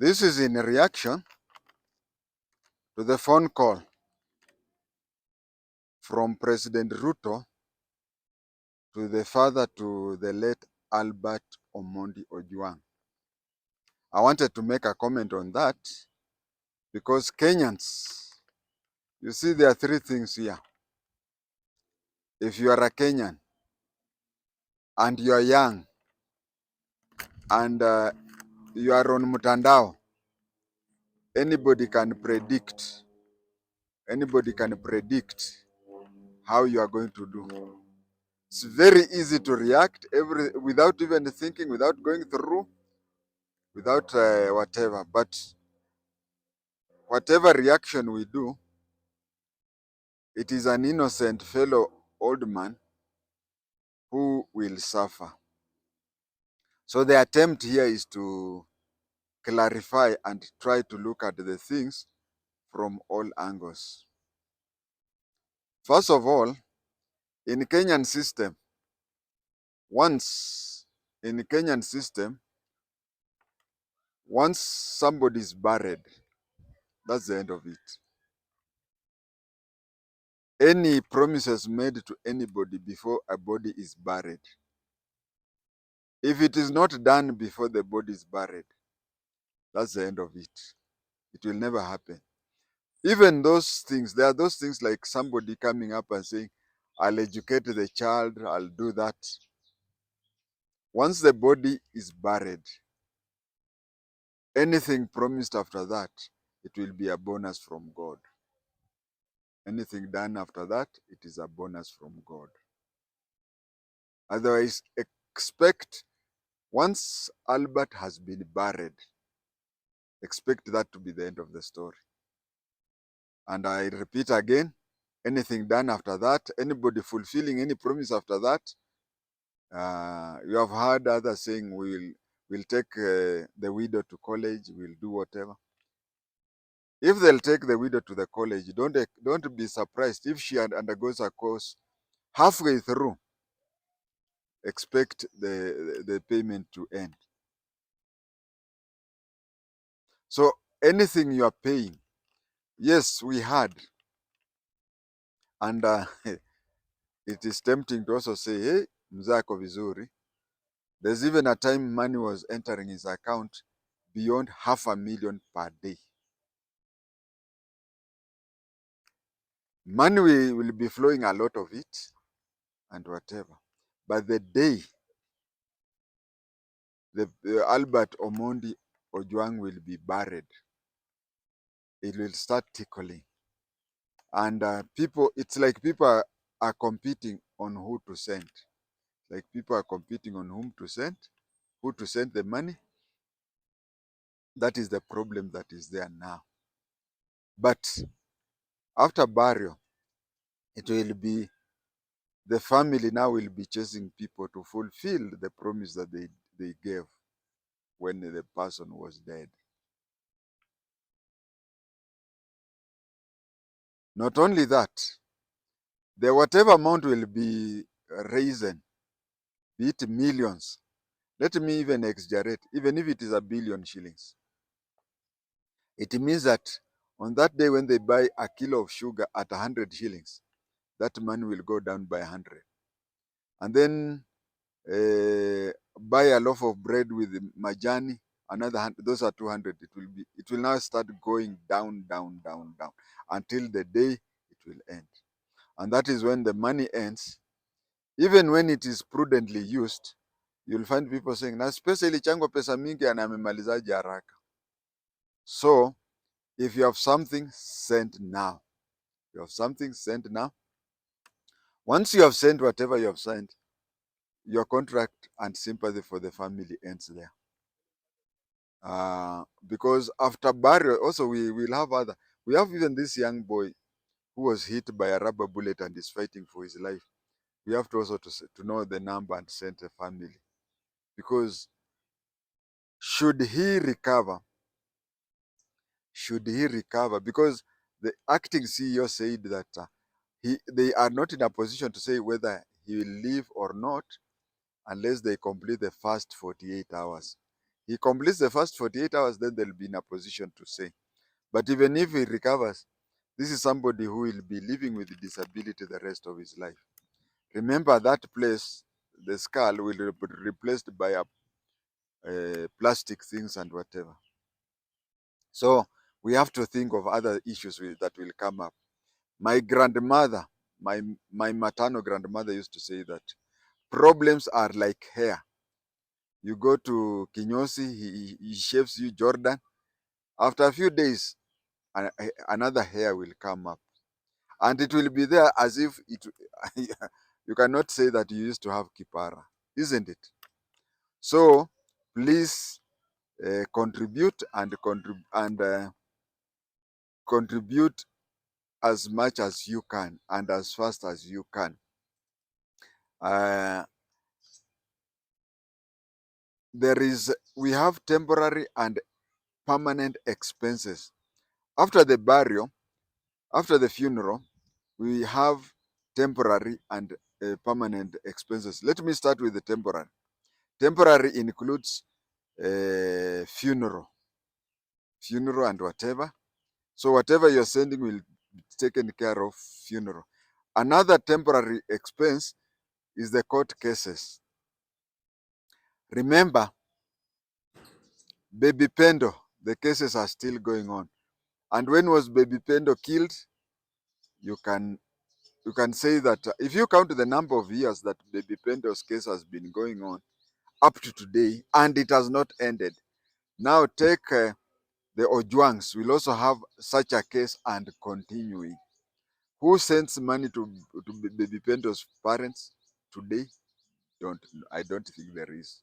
This is in reaction to the phone call from President Ruto to the father to the late Albert Omondi Ojwang. I wanted to make a comment on that because Kenyans, you see, there are three things here. If you are a Kenyan and you are young and you are on Mutandao, anybody can predict how you are going to do. It's very easy to react without even thinking, without going through, without whatever. But whatever reaction we do, it is an innocent fellow old man who will suffer. So the attempt here is to clarify and try to look at the things from all angles. First of all, in Kenyan system, once somebody is buried, that's the end of it. Any promises made to anybody before a body is buried, if it is not done before the body is buried, that's the end of it. It will never happen. Even those things, there are those things like somebody coming up and saying, I'll educate the child, I'll do that. Once the body is buried, anything promised after that, it will be a bonus from God. Anything done after that, it is a bonus from God. Otherwise, expect, once Albert has been buried, expect that to be the end of the story. And I repeat again, anything done after that, anybody fulfilling any promise after that, you have heard others saying, we'll take the widow to college, we'll do whatever. If they'll take the widow to the college, don't be surprised if she undergoes a course. Halfway through, expect the payment to end. So anything you are paying, yes, we had. And it is tempting to also say, hey, mzako vizuri. There's even a time money was entering his account beyond 500,000 per day. Money will be flowing, a lot of it, and whatever. But the day the Albert Omondi Ojwang will be buried, it will start tickling. And it's like people are competing on who to send. Like people are competing on who to send the money. That is the problem that is there now. But after burial, it will be, the family now will be chasing people to fulfill the promise that they gave when the person was dead. Not only that, the whatever amount will be raised, be it millions, let me even exaggerate, even if it is 1 billion shillings, it means that on that day when they buy a kilo of sugar at 100 shillings, that money will go down by 100. And then buy a loaf of bread with majani, another 100, those are 200. It will now start going down, down, down, down until the day it will end. And that is when the money ends. Even when it is prudently used, you'll find people saying, na pesa ilichangwa pesa mingi na amemalizaje haraka. So if you have something, send now. You have something, send now. Once you have sent whatever you have sent, your contract and sympathy for the family ends there. Because after burial, also we have even this young boy who was hit by a rubber bullet and is fighting for his life. We have to also to know the number and send the family. Because should he recover, because the acting CEO said that they are not in a position to say whether he will live or not unless they complete the first 48 hours. He completes the first 48 hours, then they'll be in a position to say. But even if he recovers, this is somebody who will be living with disability the rest of his life. Remember that place, the skull will be replaced by plastic things and whatever. So we have to think of other issues that will come up. My grandmother, my maternal grandmother used to say that problems are like hair. You go to Kinyosi, he shaves you Jordan. After a few days, another hair will come up. And it will be there as if it, you cannot say that you used to have kipara, isn't it? So please contribute and contribute as much as you can and as fast as you can. Uh, we have temporary and permanent expenses. After the burial, after the funeral, we have temporary and permanent expenses. Let me start with the temporary. Temporary includes funeral and whatever. So whatever you're sending will be taken care of funeral. Another temporary expense is the court cases. Remember, Baby Pendo, the cases are still going on. And when was Baby Pendo killed? You can say that if you count the number of years that Baby Pendo's case has been going on up to today, and it has not ended. Now take the Ojwangs will also have such a case and continuing. Who sends money to Baby Pendo's parents today? I don't think there is.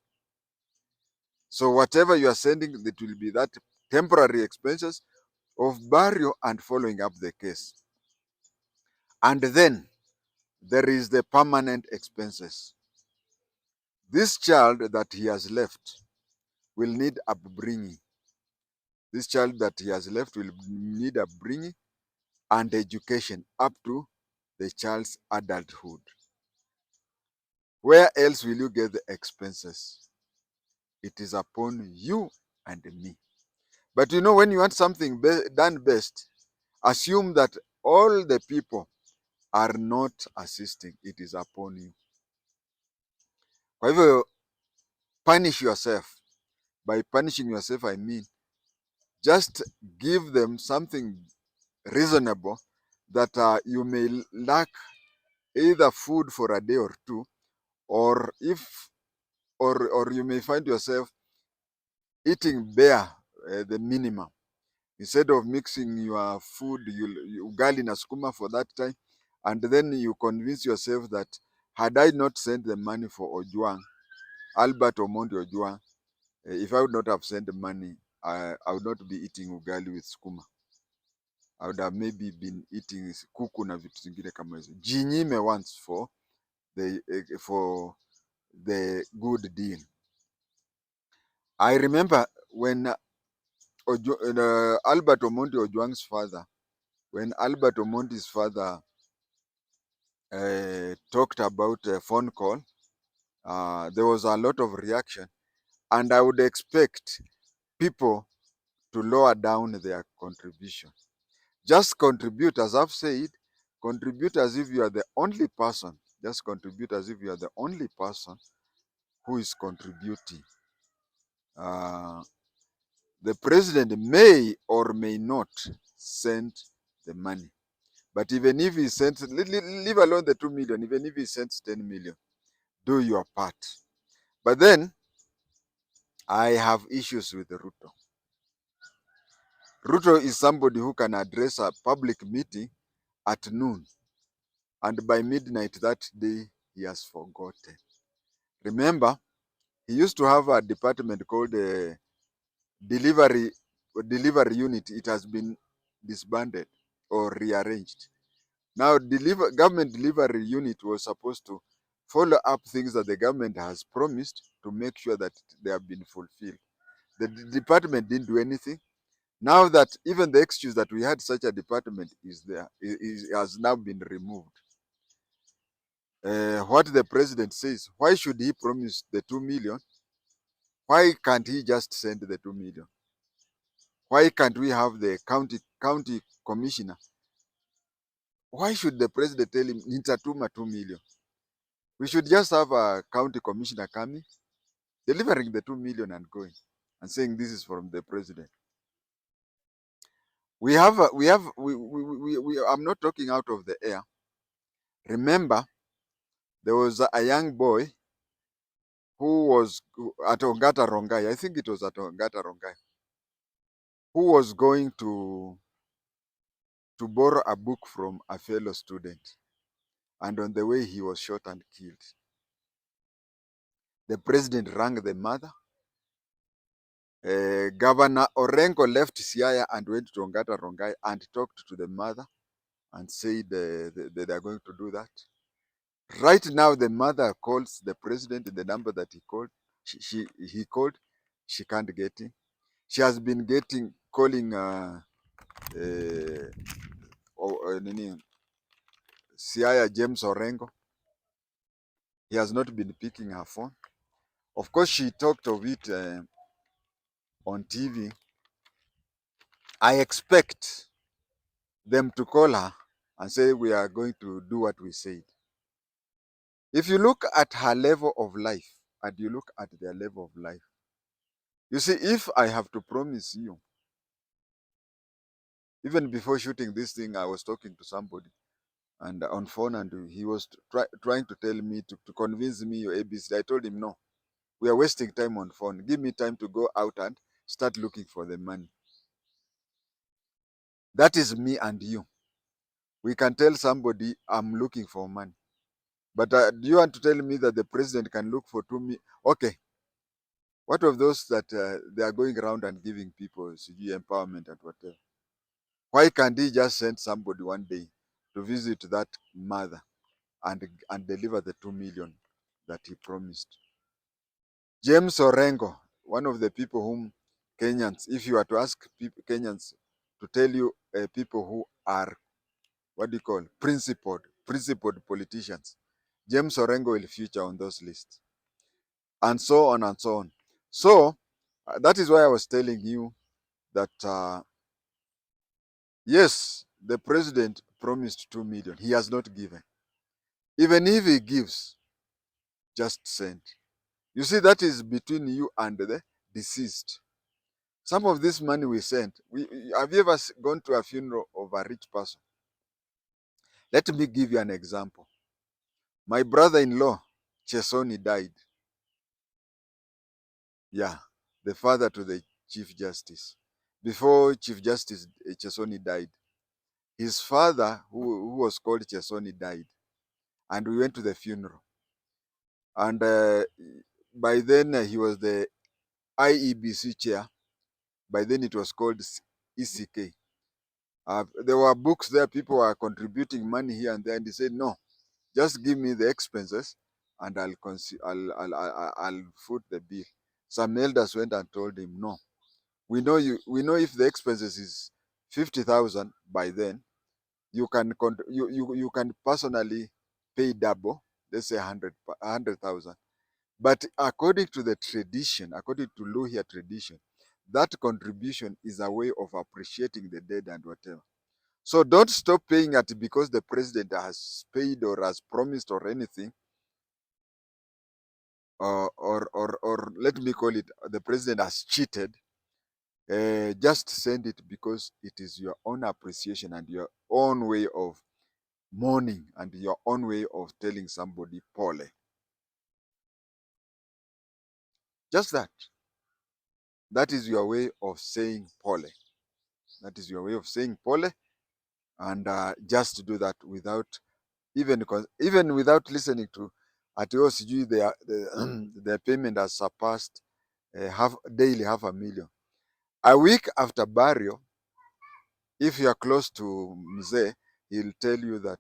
So whatever you are sending, it will be that temporary expenses of burial and following up the case. And then there is the permanent expenses. This child that he has left will need upbringing. This child that he has left will need upbringing and education up to the child's adulthood. Where else will you get the expenses? It is upon you and me. But you know, when you want something done best, assume that all the people are not assisting. It is upon you. Kwa hivyo, punish yourself. By punishing yourself, I mean, just give them something reasonable that you may lack either food for a day or two, or you may find yourself eating bare the minimum. Instead of mixing your food, you ugali na sukuma for that time, and then you convince yourself that had I not sent the money for Ojwang, Albert Omondi Ojwang, if I would not have sent the money, I would not be eating ugali with sukuma. I would have maybe been eating kuku na vitu zingine kama hizo. Jinyime once for the good deal. I remember when Albert Omondi Ojwang's father, when Albert Omondi's father talked about a phone call, there was a lot of reaction, and I would expect people to lower down their contribution. Just contribute, as I've said, contribute as if you are the only person. Just contribute as if you are the only person who is contributing. The president may or may not send the money. But even if he sends, leave alone the 2 million, even if he sends 10 million, do your part. But then, I have issues with Ruto. Ruto is somebody who can address a public meeting at noon, and by midnight that day, he has forgotten. Remember, he used to have a department called delivery unit. It has been disbanded or rearranged. Now, government delivery unit was supposed to follow up things that the government has promised to make sure that they have been fulfilled. The department didn't do anything. Now that even the excuse that we had such a department is there, has now been removed. What the president says, why should he promise the 2 million Why can't he just send the 2 million? Why can't we have the county commissioner? Why should the president tell him nitatuma 2 million? We should just have a county commissioner coming, delivering the 2 million and going and saying this is from the president. I'm not talking out of the air. Remember, there was a young boy who was at Ongata Rongai, I think it was at Ongata Rongai, who was going to borrow a book from a fellow student. And on the way, he was shot and killed. The president rang the mother. Governor Orengo left Siaya and went to Ongata Rongai and talked to the mother and said they are going to do that. Right now, the mother calls the president in the number that he called. He called. She can't get him. She has been calling Siaya James Orengo. He has not been picking her phone. Of course, she talked of it on TV. I expect them to call her and say, we are going to do what we said. If you look at her level of life and you look at their level of life, you see, if I have to promise you, even before shooting this thing, I was talking to somebody and on phone, and he was trying to tell me to convince me your ABC. I told him, no, we are wasting time on phone. Give me time to go out and start looking for the money. That is me and you. We can tell somebody, I'm looking for money. But do you want to tell me that the president can look for 2 million? Okay. What of those that they are going around and giving people CG empowerment and whatever? Why can't he just send somebody one day to visit that mother and deliver the 2 million that he promised? James Orengo, one of the people whom Kenyans, if you were to ask people, Kenyans to tell you people who are, what do you call, principled politicians, James Orengo will feature on those lists, and so on and so on. So that is why I was telling you that yes, the president promised 2 million. He has not given. Even if he gives, just send. You see, that is between you and the deceased. Some of this money we sent, have you ever gone to a funeral of a rich person? Let me give you an example. My brother-in-law, Chesoni, died. Yeah, the father to the Chief Justice. Before Chief Justice Chesoni died, his father, who was called Chesoni, died. And we went to the funeral. And by then, he was the IEBC chair. By then, it was called ECK. There were books there, people were contributing money here and there, and he said, no, just give me the expenses and I'll foot the bill. Some elders went and told him, no, we know if the expenses is 50,000 by then, you can personally pay double, let's say 100,000. But according to the tradition, according to Luhya tradition, that contribution is a way of appreciating the dead and whatever. So don't stop paying it because the president has paid or has promised or anything, or let me call it, the president has cheated. Just send it because it is your own appreciation and your own way of mourning and your own way of telling somebody pole. Just that. That is your way of saying pole. That is your way of saying pole, and just do that without even without listening to at OCG, the payment has surpassed daily 500,000. A week after burial, if you are close to Mzee, he'll tell you that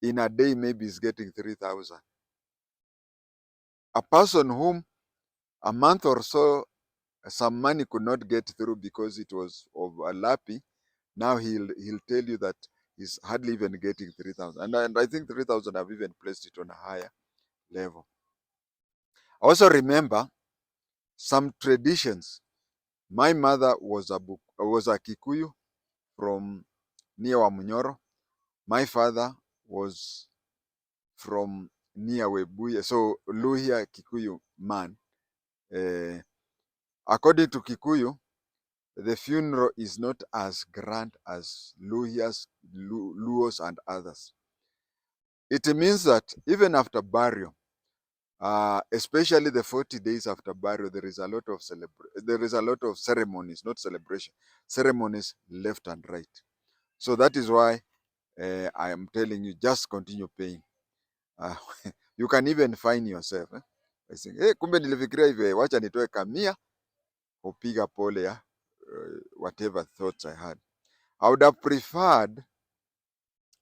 in a day maybe he's getting 3,000. A person whom a month or so some money could not get through because it was overlapping, now he'll tell you that he's hardly even getting 3,000. And I think 3,000 have even placed it on a higher level. Also remember some traditions. My mother was a Kikuyu from near Wamunyoro. My father was from near Webuye, so Luhya Kikuyu man. Uh, According to Kikuyu, the funeral is not as grand as Luos and others. It means that even after burial, especially the 40 days after burial, there is a lot of ceremonies, not celebration, ceremonies left and right. So that is why I am telling you, just continue paying. Uh, you can even find yourself. I think, hey, kumbe nilifikiria hivi, wacha nitoe kamia kupiga pole ya whatever thoughts I had. I would have preferred,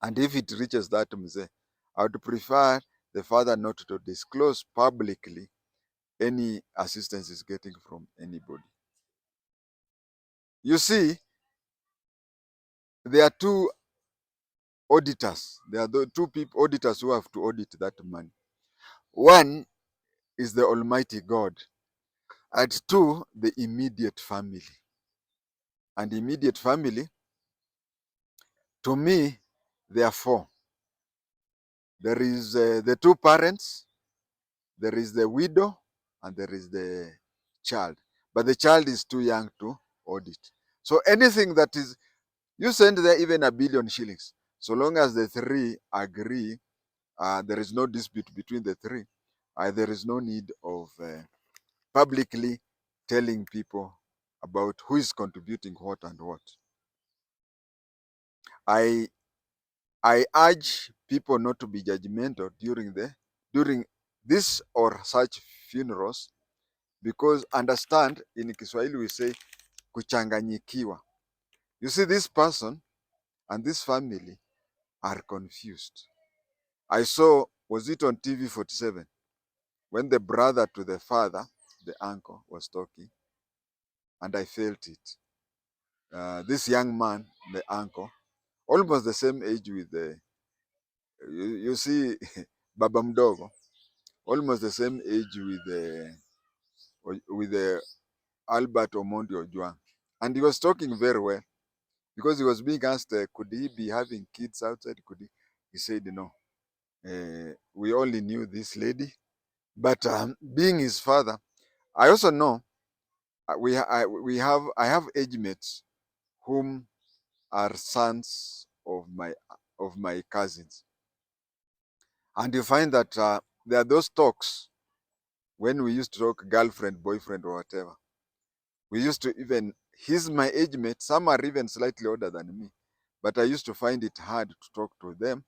and if it reaches that mzee, I would prefer the father not to disclose publicly any assistance is getting from anybody. You see, there are two auditors. There are the two people, auditors who have to audit that money. One is the Almighty God, and two, the immediate family. And immediate family, to me, there are four. There is the two parents, there is the widow, and there is the child. But the child is too young to audit. So anything that is, you send there even 1,000,000,000 shillings, so long as the three agree, there is no dispute between the three, there is no need of publicly telling people about who is contributing what and what. I urge people not to be judgmental during this or such funerals, because understand, in Kiswahili we say kuchanganyikiwa. You see, this person and this family are confused. I saw, was it on TV 47, when the brother to the father, the uncle, was talking, and I felt it. This young man, the uncle, almost the same age with you see, Baba Mdogo, almost the same age with the Albert Omondi Ojwang. And he was talking very well, because he was being asked, could he be having kids outside? Could he? He said no. We only knew this lady, but being his father, I also know I have age mates whom are sons of my cousins, and you find that there are those talks when we used to talk girlfriend, boyfriend, or whatever. We used to even, he's my age mate, some are even slightly older than me, but I used to find it hard to talk to them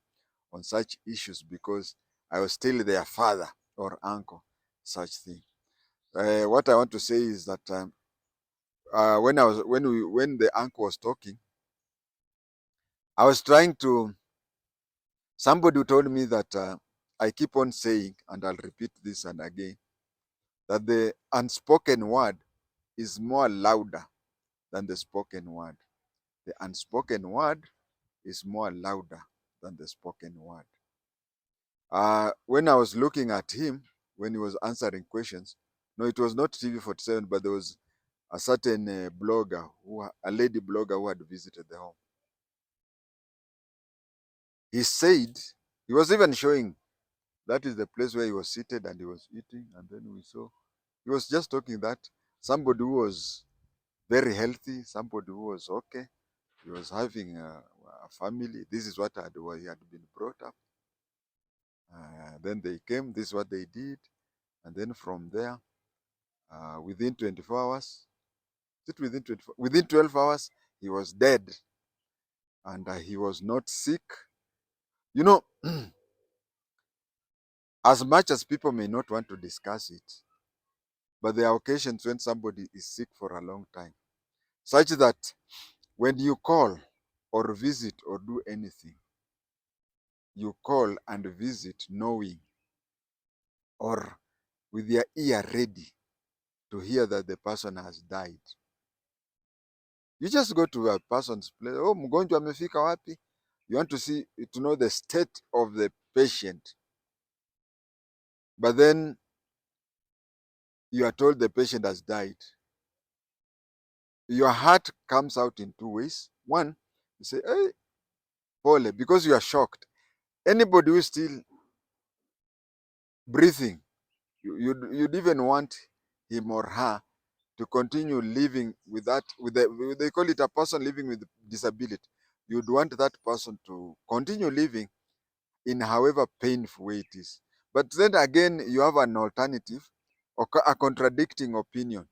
on such issues because I was still their father or uncle, such thing. What I want to say is that when the uncle was talking, I was trying to, somebody told me that I keep on saying, and I'll repeat this and again, that the unspoken word is more louder than the spoken word. The unspoken word is more louder than the spoken word. When I was looking at him, when he was answering questions, no, it was not TV 47, but there was a certain blogger, a lady blogger who had visited the home. He said, he was even showing, that is the place where he was seated and he was eating, and then we saw, he was just talking that somebody who was very healthy, somebody who was okay, he was having a family, this is what he had been brought up. Then they came, this is what they did, and then from there, within 24 hours, within 12 hours, he was dead, and he was not sick. You know, as much as people may not want to discuss it, but there are occasions when somebody is sick for a long time, such that when you call or visit or do anything, you call and visit knowing or with your ear ready to hear that the person has died. You just go to a person's place, oh, mgonjwa amefika wapi? You want to know the state of the patient. But then you are told the patient has died, your heart comes out in two ways. One, you say, hey, pole, because you are shocked. Anybody who is still breathing, you'd even want him or her to continue living with that, they call it a person living with disability. You'd want that person to continue living in however painful way it is. But then again, you have an alternative or a contradicting opinion.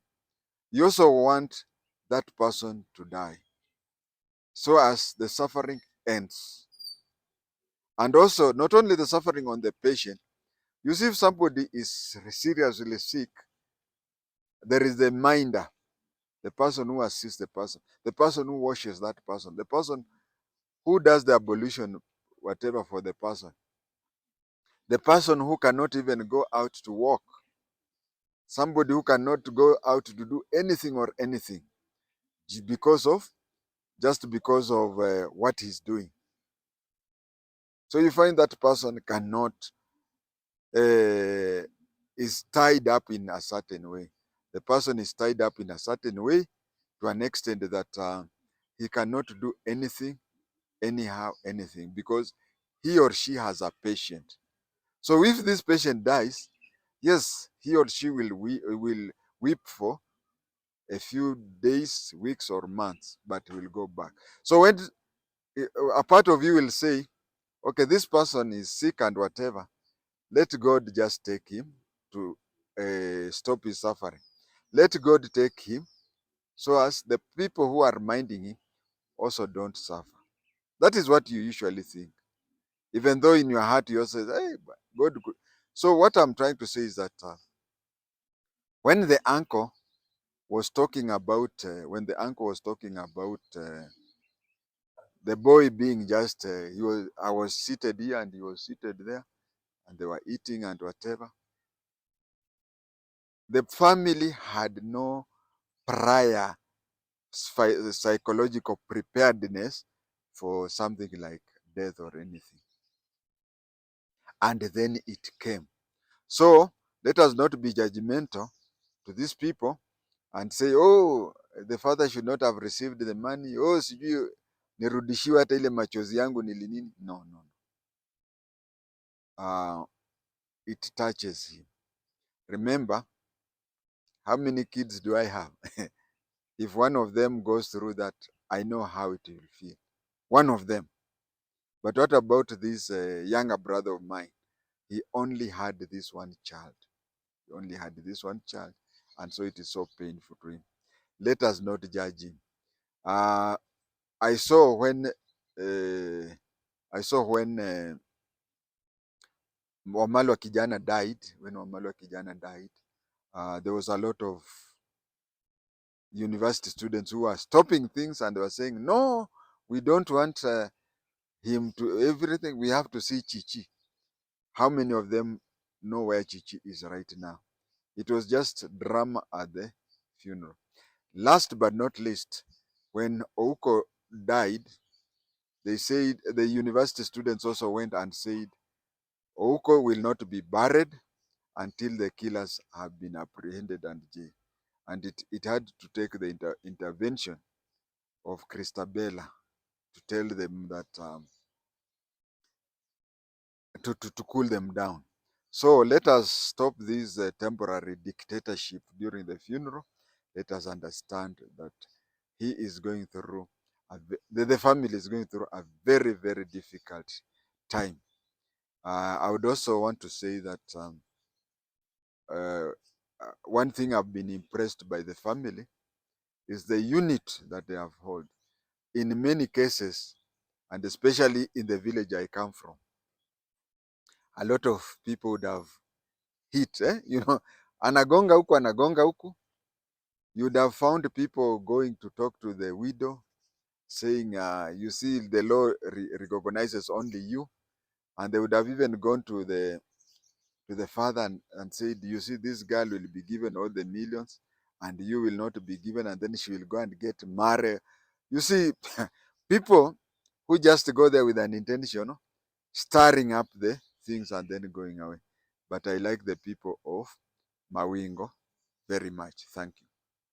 You also want that person to die so as the suffering ends. And also, not only the suffering on the patient, you see, if somebody is seriously sick, there is the minder, the person who assists the person who washes that person, the person who does the ablution, whatever for the person who cannot even go out to walk, somebody who cannot go out to do anything or anything because of just because of what he's doing. So you find that person cannot is tied up in a certain way. The person is tied up in a certain way to an extent that he cannot do anything, anyhow, anything, because he or she has a patient. So if this patient dies, yes, he or she will weep for a few days, weeks, or months, but will go back. So when a part of you will say, okay, this person is sick and whatever, let God just take him to stop his suffering. Let God take him so as the people who are minding him also don't suffer. That is what you usually think. Even though in your heart you also say, hey, God. So what I'm trying to say is that when the uncle was talking about, the boy being just, I was seated here and he was seated there and they were eating and whatever. The family had no prior psychological preparedness for something like death or anything. And then it came. So let us not be judgmental to these people and say, oh, the father should not have received the money. Oh, sijui nirudishiwe hata ile machozi yangu nilinini. No, no. It touches him. Remember, how many kids do I have? If one of them goes through that, I know how it will feel. One of them. But what about this younger brother of mine? He only had this one child. He only had this one child. And so it is so painful to him. Let us not judge him. I saw when Wamalwa Kijana died. When Wamalwa Kijana died, there was a lot of university students who were stopping things and they were saying, no, we don't want him to everything. We have to see Chichi. How many of them know where Chichi is right now? It was just drama at the funeral. Last but not least, when Ouko died, they said the university students also went and said Ouko will not be buried until the killers have been apprehended and jailed. And it had to take the intervention of Christabella to tell them that to cool them down. So let us stop this temporary dictatorship during the funeral. Let us understand that he is going through, the family is going through a very, very difficult time. I would also want to say that one thing I've been impressed by the family is the unit that they have held. In many cases, and especially in the village I come from, a lot of people would have hit, anagonga huku, anagonga huku. You would have found people going to talk to the widow, saying, you see, the law recognizes only you. And they would have even gone to the father and said, you see, this girl will be given all the millions and you will not be given, and then she will go and get married. You see, people who just go there with an intention, stirring up the things and then going away. But I like the people of Mawingo. very much. Thank you.